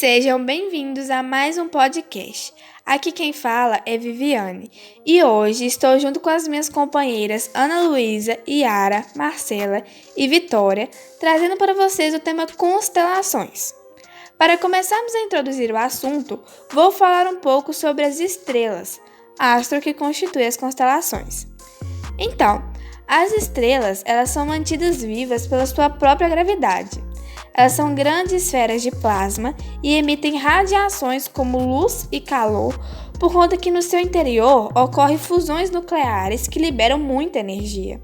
Sejam bem-vindos a mais um podcast. Aqui quem fala é Viviane e hoje estou junto com as minhas companheiras Ana Luísa, Yara, Marcela e Vitória, trazendo para vocês o tema constelações. Para começarmos a introduzir o assunto, vou falar um pouco sobre as estrelas, astro que constitui as constelações. Então, as estrelas elas são mantidas vivas pela sua própria gravidade. Elas são grandes esferas de plasma e emitem radiações como luz e calor, por conta que no seu interior ocorrem fusões nucleares que liberam muita energia.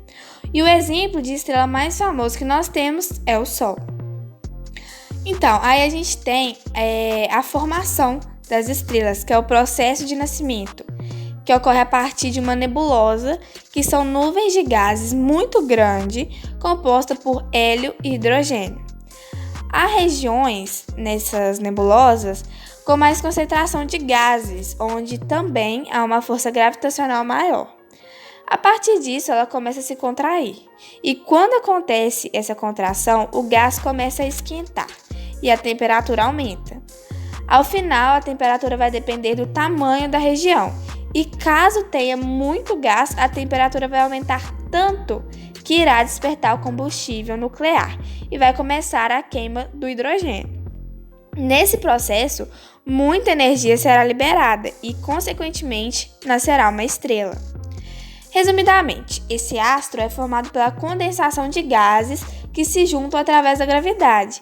E o exemplo de estrela mais famoso que nós temos é o Sol. Então, aí a gente tem a formação das estrelas, que é o processo de nascimento, que ocorre a partir de uma nebulosa, que são nuvens de gases muito grandes, composta por hélio e hidrogênio. Há regiões nessas nebulosas com mais concentração de gases, onde também há uma força gravitacional maior. A partir disso, ela começa a se contrair. E quando acontece essa contração, o gás começa a esquentar e a temperatura aumenta. Ao final, a temperatura vai depender do tamanho da região. E caso tenha muito gás, a temperatura vai aumentar tanto que irá despertar o combustível nuclear e vai começar a queima do hidrogênio. Nesse processo, muita energia será liberada e, consequentemente, nascerá uma estrela. Resumidamente, esse astro é formado pela condensação de gases que se juntam através da gravidade,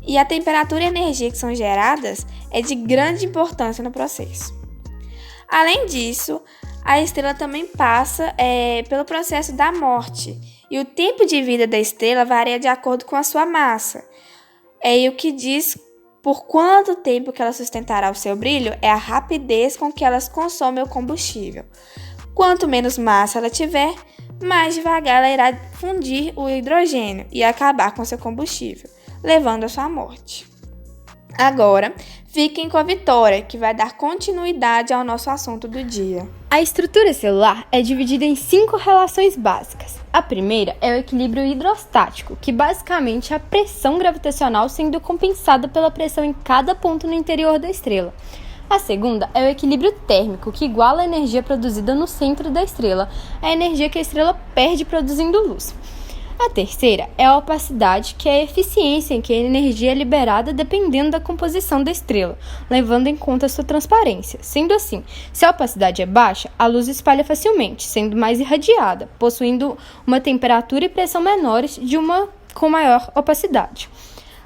e a temperatura e a energia que são geradas é de grande importância no processo. Além disso, a estrela também passa pelo processo da morte, e o tempo de vida da estrela varia de acordo com a sua massa. E o que diz por quanto tempo que ela sustentará o seu brilho é a rapidez com que elas consomem o combustível. Quanto menos massa ela tiver, mais devagar ela irá fundir o hidrogênio e acabar com seu combustível, levando à sua morte. Agora, fiquem com a Vitória, que vai dar continuidade ao nosso assunto do dia. A estrutura celular é dividida em 5 relações básicas. A primeira é o equilíbrio hidrostático, que basicamente é a pressão gravitacional sendo compensada pela pressão em cada ponto no interior da estrela. A segunda é o equilíbrio térmico, que iguala a energia produzida no centro da estrela, a energia que a estrela perde produzindo luz. A terceira é a opacidade, que é a eficiência em que a energia é liberada dependendo da composição da estrela, levando em conta a sua transparência. Sendo assim, se a opacidade é baixa, a luz espalha facilmente, sendo mais irradiada, possuindo uma temperatura e pressão menores de uma com maior opacidade.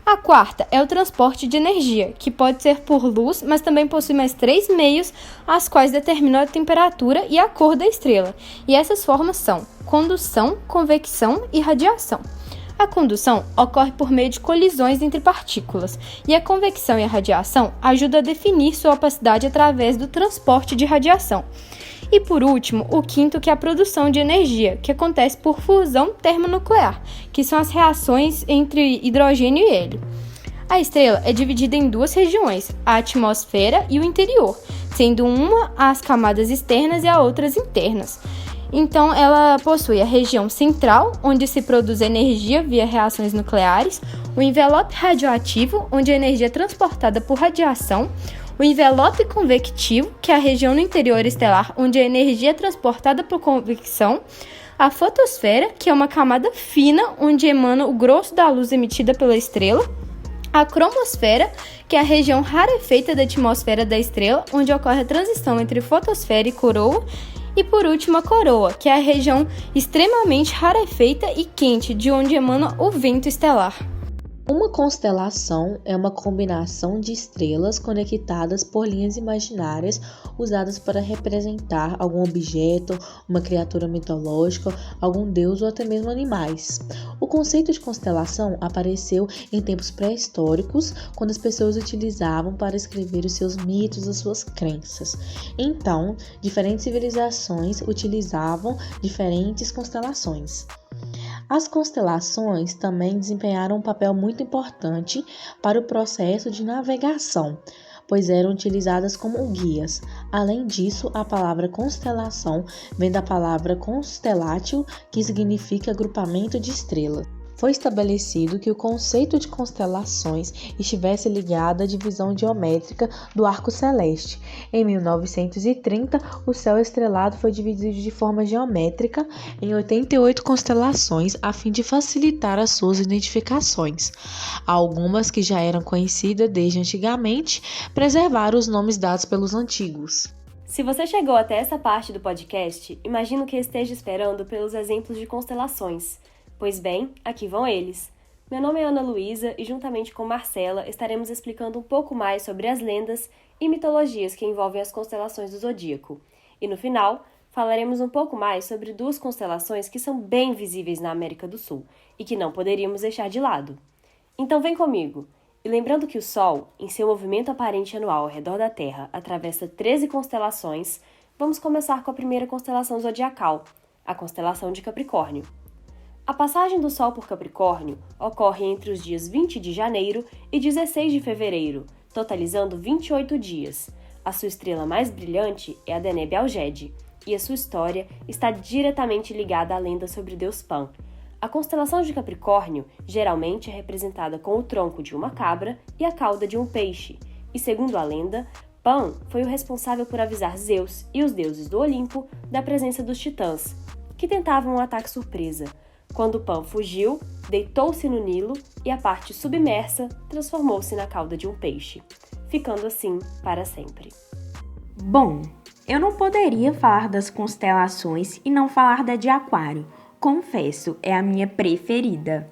A quarta é o transporte de energia, que pode ser por luz, mas também possui mais 3 meios, as quais determinam a temperatura e a cor da estrela. E essas formas são condução, convecção e radiação. A condução ocorre por meio de colisões entre partículas, e a convecção e a radiação ajudam a definir sua opacidade através do transporte de radiação. E por último, o quinto, que é a produção de energia, que acontece por fusão termonuclear, que são as reações entre hidrogênio e hélio. A estrela é dividida em 2 regiões, a atmosfera e o interior, sendo uma as camadas externas e a outras internas. Então, ela possui a região central, onde se produz energia via reações nucleares, o envelope radioativo, onde a energia é transportada por radiação, o envelope convectivo, que é a região no interior estelar, onde a energia é transportada por convecção, a fotosfera, que é uma camada fina, onde emana o grosso da luz emitida pela estrela, a cromosfera, que é a região rarefeita da atmosfera da estrela, onde ocorre a transição entre fotosfera e coroa, e por último a coroa, que é a região extremamente rarefeita e quente, de onde emana o vento estelar. Uma constelação é uma combinação de estrelas conectadas por linhas imaginárias usadas para representar algum objeto, uma criatura mitológica, algum deus ou até mesmo animais. O conceito de constelação apareceu em tempos pré-históricos, quando as pessoas utilizavam para escrever os seus mitos, as suas crenças. Então, diferentes civilizações utilizavam diferentes constelações. As constelações também desempenharam um papel muito importante para o processo de navegação, pois eram utilizadas como guias. Além disso, a palavra constelação vem da palavra constellatio, que significa agrupamento de estrelas. Foi estabelecido que o conceito de constelações estivesse ligado à divisão geométrica do arco celeste. Em 1930, o céu estrelado foi dividido de forma geométrica em 88 constelações a fim de facilitar as suas identificações. Algumas que já eram conhecidas desde antigamente preservaram os nomes dados pelos antigos. Se você chegou até essa parte do podcast, imagino que esteja esperando pelos exemplos de constelações. Pois bem, aqui vão eles. Meu nome é Ana Luísa e juntamente com Marcela estaremos explicando um pouco mais sobre as lendas e mitologias que envolvem as constelações do zodíaco. E no final, falaremos um pouco mais sobre duas constelações que são bem visíveis na América do Sul e que não poderíamos deixar de lado. Então vem comigo! E lembrando que o Sol, em seu movimento aparente anual ao redor da Terra, atravessa 13 constelações, vamos começar com a primeira constelação zodiacal, a constelação de Capricórnio. A passagem do Sol por Capricórnio ocorre entre os dias 20 de janeiro e 16 de fevereiro, totalizando 28 dias. A sua estrela mais brilhante é a Deneb Algede, e a sua história está diretamente ligada à lenda sobre o deus Pan. A constelação de Capricórnio geralmente é representada com o tronco de uma cabra e a cauda de um peixe, e segundo a lenda, Pan foi o responsável por avisar Zeus e os deuses do Olimpo da presença dos titãs, que tentavam um ataque surpresa. Quando Pan fugiu, deitou-se no Nilo e a parte submersa transformou-se na cauda de um peixe, ficando assim para sempre. Bom, eu não poderia falar das constelações e não falar da de Aquário. Confesso, é a minha preferida.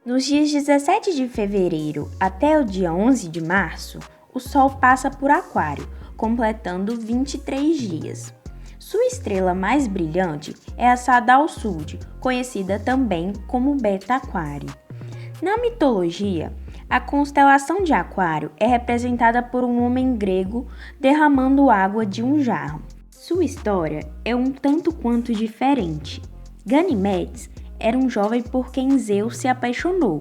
Nos dias 17 de fevereiro até o dia 11 de março, o Sol passa por Aquário, completando 23 dias. Sua estrela mais brilhante é a Sadal Sud, conhecida também como Beta Aquário. Na mitologia, a constelação de Aquário é representada por um homem grego derramando água de um jarro. Sua história é um tanto quanto diferente. Ganimedes era um jovem por quem Zeus se apaixonou,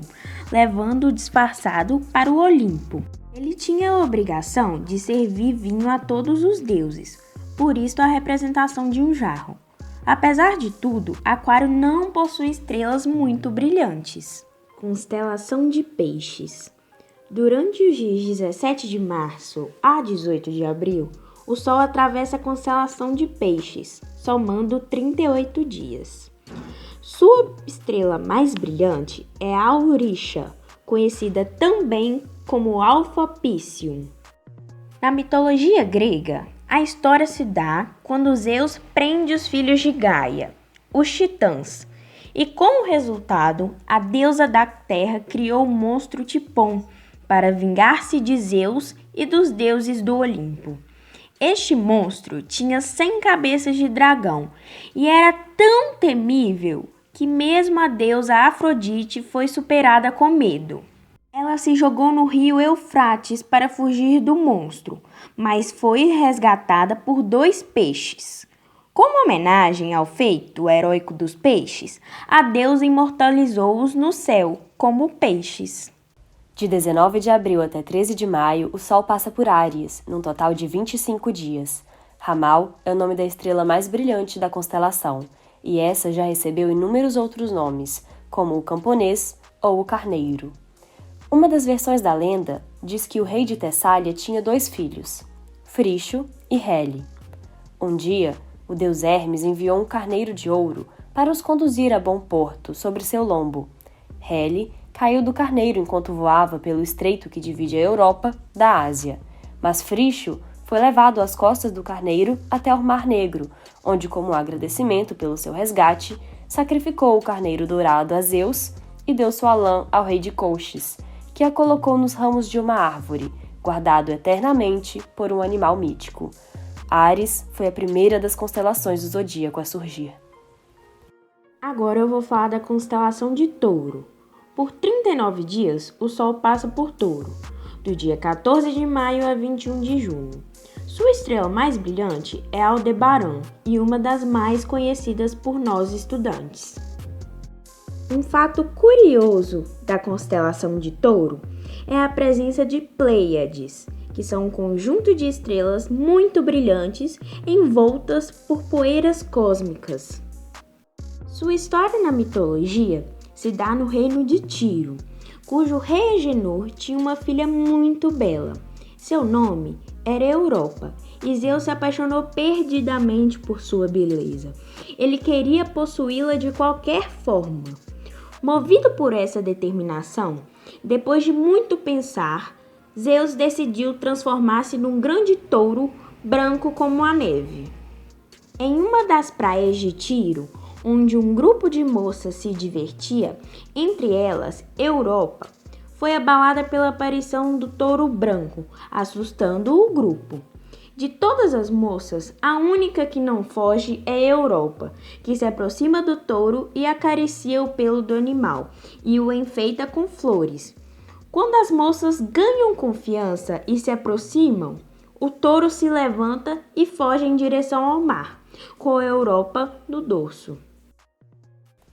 levando-o disfarçado para o Olimpo. Ele tinha a obrigação de servir vinho a todos os deuses, por isso a representação de um jarro. Apesar de tudo, Aquário não possui estrelas muito brilhantes. Constelação de Peixes. Durante os dias 17 de março a 18 de abril, o Sol atravessa a constelação de Peixes, somando 38 dias. Sua estrela mais brilhante é a Aurixa, conhecida também como Alpha Piscium. Na mitologia grega, a história se dá quando Zeus prende os filhos de Gaia, os titãs, e como resultado, a deusa da terra criou o monstro Tipon para vingar-se de Zeus e dos deuses do Olimpo. Este monstro tinha 100 cabeças de dragão e era tão temível que mesmo a deusa Afrodite foi superada com medo. Ela se jogou no rio Eufrates para fugir do monstro, mas foi resgatada por 2 peixes. Como homenagem ao feito heróico dos peixes, a deusa imortalizou-os no céu como peixes. De 19 de abril até 13 de maio, o Sol passa por Áries, num total de 25 dias. Ramal é o nome da estrela mais brilhante da constelação, e essa já recebeu inúmeros outros nomes, como o camponês ou o carneiro. Uma das versões da lenda diz que o rei de Tessália tinha 2 filhos, Fricho e Hele. Um dia, o deus Hermes enviou um carneiro de ouro para os conduzir a bom porto sobre seu lombo. Hele caiu do carneiro enquanto voava pelo estreito que divide a Europa da Ásia, mas Fricho foi levado às costas do carneiro até o Mar Negro, onde, como agradecimento pelo seu resgate, sacrificou o carneiro dourado a Zeus e deu sua lã ao rei de Colchis, que a colocou nos ramos de uma árvore, guardado eternamente por um animal mítico. Áries foi a primeira das constelações do zodíaco a surgir. Agora eu vou falar da constelação de Touro. Por 39 dias, o Sol passa por Touro, do dia 14 de maio a 21 de junho. Sua estrela mais brilhante é Aldebaran e uma das mais conhecidas por nós estudantes. Um fato curioso da constelação de Touro é a presença de Pleiades, que são um conjunto de estrelas muito brilhantes envoltas por poeiras cósmicas. Sua história na mitologia se dá no reino de Tiro, cujo rei Agenor tinha uma filha muito bela. Seu nome era Europa, e Zeus se apaixonou perdidamente por sua beleza. Ele queria possuí-la de qualquer forma. Movido por essa determinação, depois de muito pensar, Zeus decidiu transformar-se num grande touro branco como a neve. Em uma das praias de Tiro, onde um grupo de moças se divertia, entre elas Europa, foi abalada pela aparição do touro branco, assustando o grupo. De todas as moças, a única que não foge é Europa, que se aproxima do touro e acaricia o pelo do animal e o enfeita com flores. Quando as moças ganham confiança e se aproximam, o touro se levanta e foge em direção ao mar, com a Europa no dorso.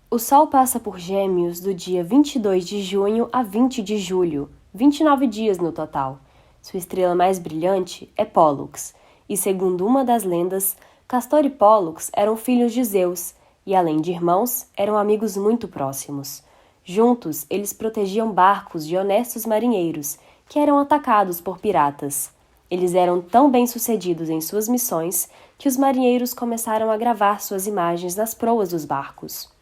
O Sol passa por Gêmeos do dia 22 de junho a 20 de julho, 29 dias no total. Sua estrela mais brilhante é Pólux, e segundo uma das lendas, Castor e Pólux eram filhos de Zeus, e além de irmãos, eram amigos muito próximos. Juntos, eles protegiam barcos de honestos marinheiros, que eram atacados por piratas. Eles eram tão bem-sucedidos em suas missões que os marinheiros começaram a gravar suas imagens nas proas dos barcos.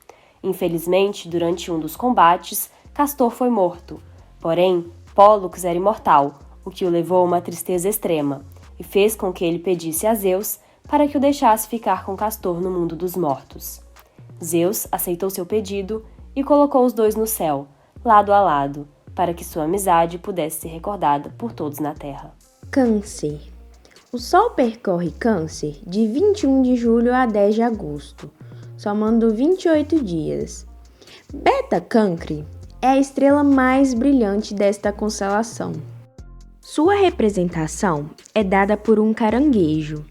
Infelizmente, durante um dos combates, Castor foi morto. Porém, Pólux era imortal, o que o levou a uma tristeza extrema, e fez com que ele pedisse a Zeus para que o deixasse ficar com Castor no mundo dos mortos. Zeus aceitou seu pedido e colocou os dois no céu, lado a lado, para que sua amizade pudesse ser recordada por todos na Terra. Câncer. O Sol percorre Câncer de 21 de julho a 10 de agosto, somando 28 dias. Beta Cancri é a estrela mais brilhante desta constelação. Sua representação é dada por um caranguejo,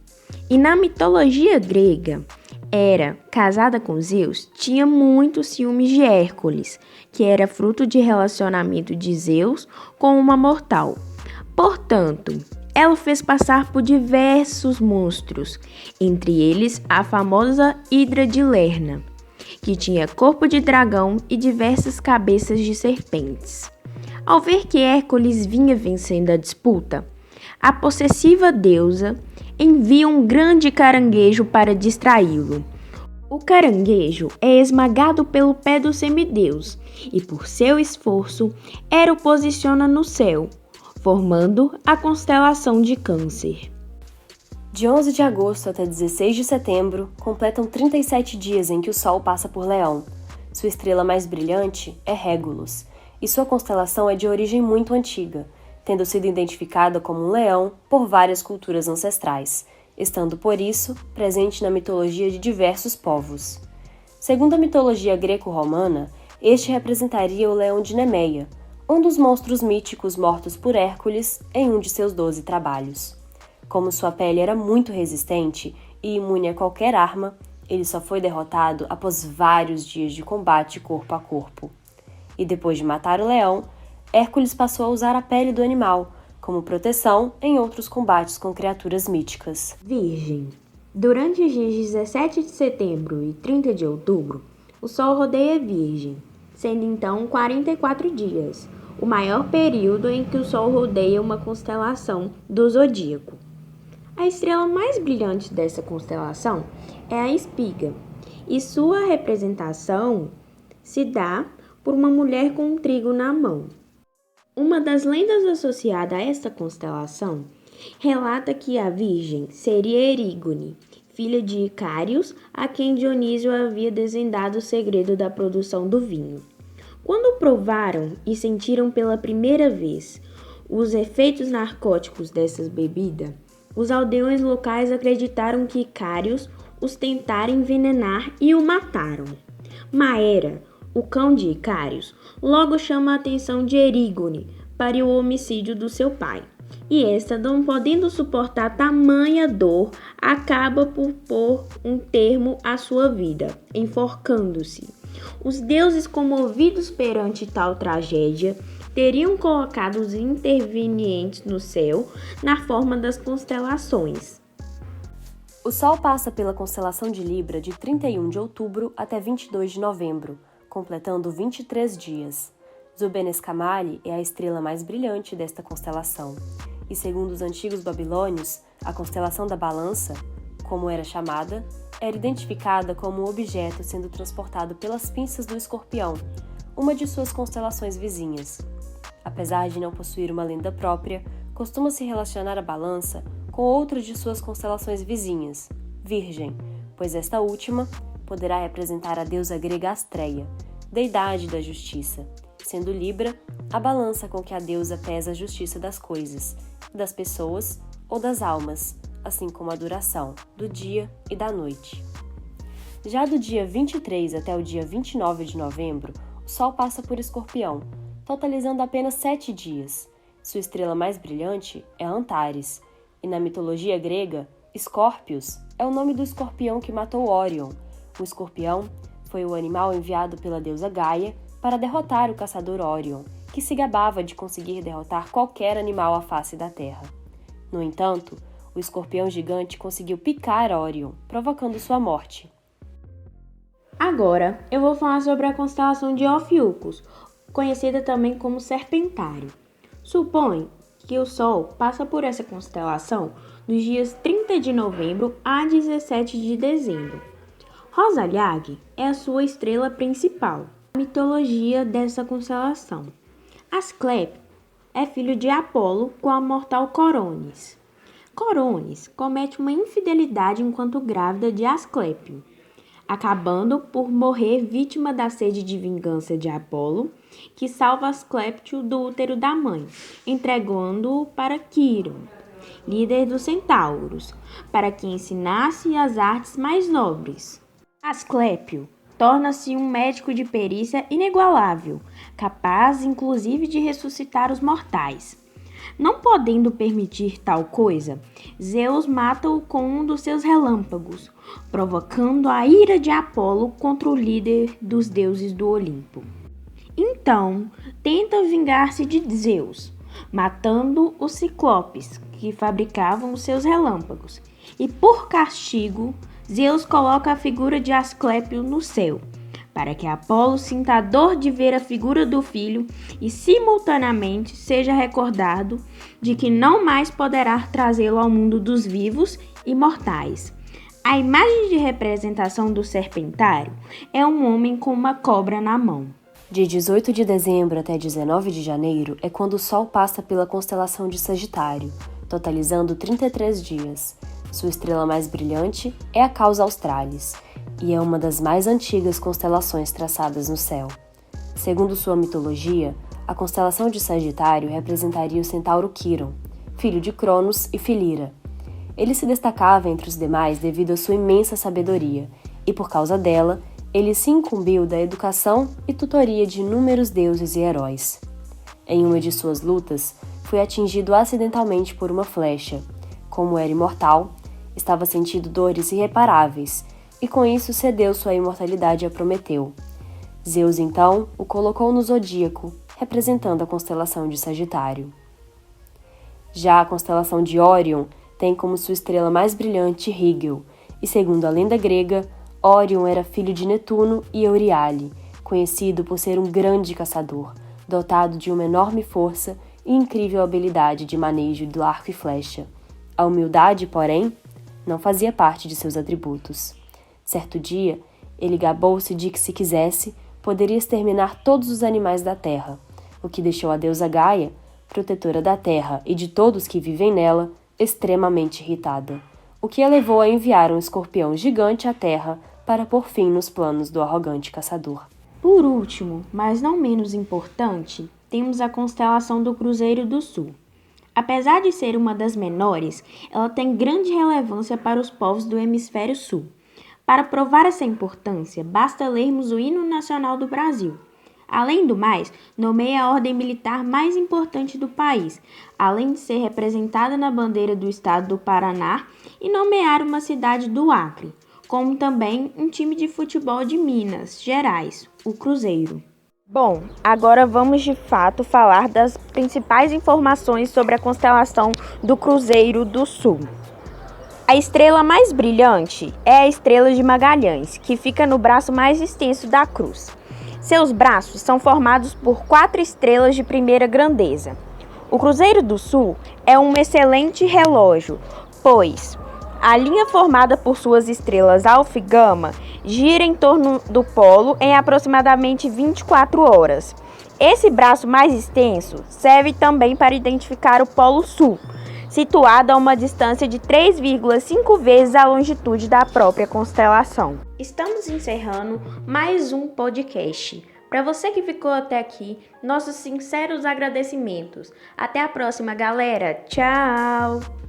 e na mitologia grega, Hera, casada com Zeus, tinha muitos ciúmes de Hércules, que era fruto de relacionamento de Zeus com uma mortal. Portanto, ela o fez passar por diversos monstros, entre eles a famosa Hidra de Lerna, que tinha corpo de dragão e diversas cabeças de serpentes. Ao ver que Hércules vinha vencendo a disputa, a possessiva deusa envia um grande caranguejo para distraí-lo. O caranguejo é esmagado pelo pé do semideus e, por seu esforço, Hera o posiciona no céu, formando a constelação de Câncer. De 11 de agosto até 16 de setembro, completam 37 dias em que o Sol passa por Leão. Sua estrela mais brilhante é Régulus, e sua constelação é de origem muito antiga, tendo sido identificada como um leão por várias culturas ancestrais, estando por isso presente na mitologia de diversos povos. Segundo a mitologia greco-romana, este representaria o leão de Nemeia, um dos monstros míticos mortos por Hércules em um de seus 12 trabalhos. Como sua pele era muito resistente e imune a qualquer arma, ele só foi derrotado após vários dias de combate corpo a corpo. E depois de matar o leão, Hércules passou a usar a pele do animal como proteção em outros combates com criaturas míticas. Virgem. Durante os dias 17 de setembro e 30 de outubro, o Sol rodeia Virgem, sendo então 44 dias, o maior período em que o Sol rodeia uma constelação do zodíaco. A estrela mais brilhante dessa constelação é a Espiga, e sua representação se dá por uma mulher com um trigo na mão. Uma das lendas associadas a esta constelação relata que a Virgem seria Erígone, filha de Icários, a quem Dionísio havia desvendado o segredo da produção do vinho. Quando provaram e sentiram pela primeira vez os efeitos narcóticos dessas bebidas, os aldeões locais acreditaram que Icários os tentara envenenar e o mataram. Maera, o cão de Icários, logo chama a atenção de Erígone para o homicídio do seu pai. E esta, não podendo suportar tamanha dor, acaba por pôr um termo à sua vida, enforcando-se. Os deuses, comovidos perante tal tragédia, teriam colocado os intervenientes no céu na forma das constelações. O Sol passa pela constelação de Libra de 31 de outubro até 22 de novembro, completando 23 dias. Zuben-Escamali é a estrela mais brilhante desta constelação, e segundo os antigos babilônios, a constelação da Balança, como era chamada, era identificada como um objeto sendo transportado pelas pinças do Escorpião, uma de suas constelações vizinhas. Apesar de não possuir uma lenda própria, costuma-se relacionar a Balança com outra de suas constelações vizinhas, Virgem, pois esta última poderá representar a deusa grega Astreia, deidade da justiça, sendo Libra a balança com que a deusa pesa a justiça das coisas, das pessoas ou das almas, assim como a duração do dia e da noite. Já do dia 23 até o dia 29 de novembro, o Sol passa por Escorpião, totalizando apenas 7 dias. Sua estrela mais brilhante é Antares, e na mitologia grega, Scorpius é o nome do escorpião que matou Órion. O escorpião foi o animal enviado pela deusa Gaia para derrotar o caçador Órion, que se gabava de conseguir derrotar qualquer animal à face da Terra. No entanto, o escorpião gigante conseguiu picar Órion, provocando sua morte. Agora, eu vou falar sobre a constelação de Ophiuchus, conhecida também como Serpentário. Supõe que o Sol passa por essa constelação nos dias 30 de novembro a 17 de dezembro. Rosalhag é a sua estrela principal. A mitologia dessa constelação. Asclépio é filho de Apolo com a mortal Coronis. Coronis comete uma infidelidade enquanto grávida de Asclépio, acabando por morrer vítima da sede de vingança de Apolo, que salva Asclépio do útero da mãe, entregando-o para Quiron, líder dos centauros, para que ensinasse as artes mais nobres. Asclépio torna-se um médico de perícia inigualável, capaz inclusive de ressuscitar os mortais. Não podendo permitir tal coisa, Zeus mata-o com um dos seus relâmpagos, provocando a ira de Apolo contra o líder dos deuses do Olimpo. Então, tenta vingar-se de Zeus, matando os ciclopes que fabricavam os seus relâmpagos, e por castigo, Zeus coloca a figura de Asclépio no céu, para que Apolo sinta a dor de ver a figura do filho e, simultaneamente, seja recordado de que não mais poderá trazê-lo ao mundo dos vivos e mortais. A imagem de representação do serpentário é um homem com uma cobra na mão. De 18 de dezembro até 19 de janeiro é quando o Sol passa pela constelação de Sagitário, totalizando 33 dias. Sua estrela mais brilhante é a Causa Australis, e é uma das mais antigas constelações traçadas no céu. Segundo sua mitologia, a constelação de Sagitário representaria o centauro Quiron, filho de Cronos e Filira. Ele se destacava entre os demais devido à sua imensa sabedoria, e por causa dela, ele se incumbiu da educação e tutoria de inúmeros deuses e heróis. Em uma de suas lutas, foi atingido acidentalmente por uma flecha. Como era imortal, estava sentindo dores irreparáveis, e com isso cedeu sua imortalidade a Prometeu. Zeus, então, o colocou no zodíaco, representando a constelação de Sagitário. Já a constelação de Órion tem como sua estrela mais brilhante Rigel, e segundo a lenda grega, Órion era filho de Netuno e Euríale, conhecido por ser um grande caçador, dotado de uma enorme força e incrível habilidade de manejo do arco e flecha. A humildade, porém, não fazia parte de seus atributos. Certo dia, ele gabou-se de que, se quisesse, poderia exterminar todos os animais da terra, o que deixou a deusa Gaia, protetora da terra e de todos que vivem nela, extremamente irritada, o que a levou a enviar um escorpião gigante à terra para pôr fim nos planos do arrogante caçador. Por último, mas não menos importante, temos a constelação do Cruzeiro do Sul. Apesar de ser uma das menores, ela tem grande relevância para os povos do Hemisfério Sul. Para provar essa importância, basta lermos o hino nacional do Brasil. Além do mais, nomeia a ordem militar mais importante do país, além de ser representada na bandeira do estado do Paraná e nomear uma cidade do Acre, como também um time de futebol de Minas Gerais, o Cruzeiro. Bom, agora vamos de fato falar das principais informações sobre a constelação do Cruzeiro do Sul. A estrela mais brilhante é a estrela de Magalhães, que fica no braço mais extenso da cruz. Seus braços são formados por 4 estrelas de primeira grandeza. O Cruzeiro do Sul é um excelente relógio, pois a linha formada por suas estrelas Alfa e Gama gira em torno do polo em aproximadamente 24 horas. Esse braço mais extenso serve também para identificar o Polo Sul, situado a uma distância de 3,5 vezes a longitude da própria constelação. Estamos encerrando mais um podcast. Para você que ficou até aqui, nossos sinceros agradecimentos. Até a próxima, galera. Tchau!